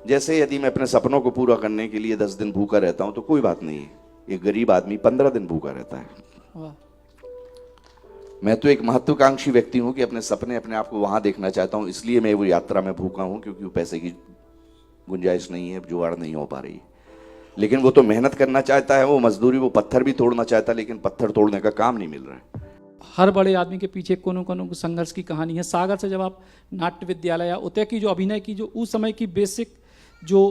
जैसे यदि मैं अपने सपनों को पूरा करने के लिए 10 दिन भूखा रहता हूं तो कोई बात नहीं है। एक गरीब आदमी 15 दिन भूखा रहता है। वाह। मैं तो एक महत्वाकांक्षी व्यक्ति हूं कि अपने सपने अपने आप को वहां देखना चाहता हूं, इसलिए मैं वो यात्रा में भूखा हूं, क्योंकि वो पैसे की गुंजाइश नहीं है, जुगाड़ नहीं हो पा रही है। लेकिन वो तो मेहनत करना चाहता है, वो मजदूरी, वो पत्थर भी तोड़ना चाहता है, लेकिन पत्थर तोड़ने का काम नहीं मिल रहा है। हर बड़े आदमी के पीछे कोनो कोनो संघर्ष की कहानी है। सागर से जब आप नाट्य विद्यालय या उदय की जो अभिनय की जो उस समय की बेसिक जो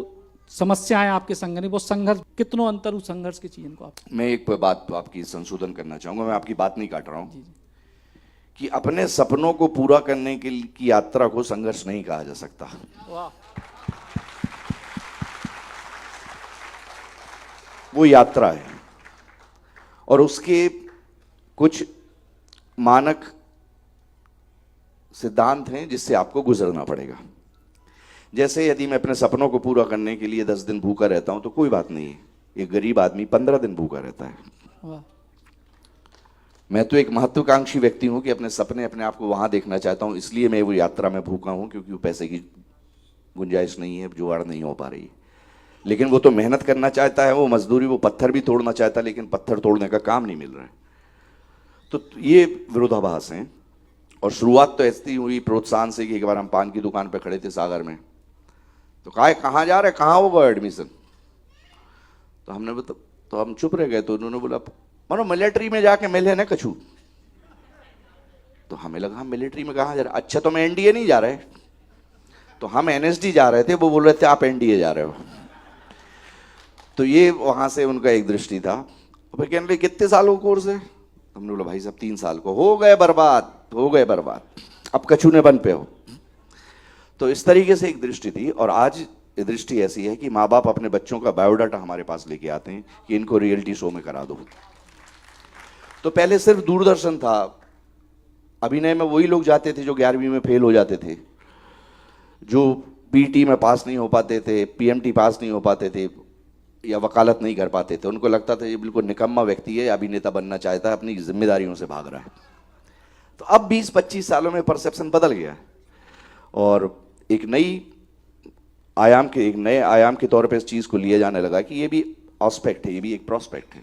समस्याएं आपके संग ने, वो संघर्ष कितनों अंतर उस संघर्ष की चीज को आप। मैं एक बात आपकी संशोधन करना चाहूंगा, मैं आपकी बात नहीं काट रहा हूं कि अपने सपनों को पूरा करने की यात्रा को संघर्ष नहीं कहा जा सकता। वाह। वो यात्रा है और उसके कुछ मानक सिद्धांत हैं जिससे आपको गुजरना पड़ेगा। जैसे यदि मैं अपने सपनों को पूरा करने के लिए 10 दिन भूखा रहता हूं तो कोई बात नहीं है। एक गरीब आदमी 15 दिन भूखा रहता है। वाह। मैं तो एक महत्वाकांक्षी व्यक्ति हूं कि अपने सपने अपने आप को वहां देखना चाहता हूं, इसलिए मैं वो यात्रा में भूखा हूं, क्योंकि वो पैसे की गुंजाइश नहीं है, जुगाड़ नहीं हो पा रही है। लेकिन वो तो मेहनत करना चाहता है, वो मजदूरी, वो पत्थर भी तोड़ना चाहता है, लेकिन पत्थर तोड़ने का काम नहीं मिल रहा है। तो ये विरोधाभास हैं। और शुरुआत तो ऐसी हुई प्रोत्साहन से कि एक बार हम पान की दुकान पे खड़े थे सागर में, तो कहाँ जा रहे, कहाँ होगा एडमिशन? तो हमने तो हम चुप रह गए। तो उन्होंने बोला मानो मिलिट्री में जाके मिले ना कछू। तो हमें लगा हम मिलिट्री में कहाँ जा रहे? अच्छा, तो मैं एनडीए नहीं जा रहे, तो हम एनएसडी जा रहे थे। वो बोल रहे थे आप एनडीए जा रहे हो। तो ये वहां से उनका एक दृष्टि था। फिर कहने लगे कितने सालों कोर्स है? हमने बोला भाई साहब 3 साल को। हो गए बर्बाद, हो गए बर्बाद, अब कछूने बन पे हो। तो इस तरीके से एक दृष्टि थी। और आज ये दृष्टि ऐसी है कि माँ बाप अपने बच्चों का बायोडाटा हमारे पास लेके आते हैं कि इनको रियलिटी शो में करा दो। तो पहले सिर्फ दूरदर्शन था, अभिनय में वही लोग जाते थे जो 11वीं में फेल हो जाते थे, जो पीटी में पास नहीं हो पाते थे, पीएमटी पास नहीं हो पाते थे, या वकालत नहीं कर पाते थे। उनको लगता था ये बिल्कुल निकम्मा व्यक्ति है, अभिनेता बनना चाहता है, अपनी जिम्मेदारियों से भाग रहा है। तो अब 20-25 सालों में परसेप्शन बदल गया है और एक नए आयाम के तौर पे इस चीज को लिया जाने लगा कि ये भी ऑस्पेक्ट है, ये भी एक प्रोस्पेक्ट है।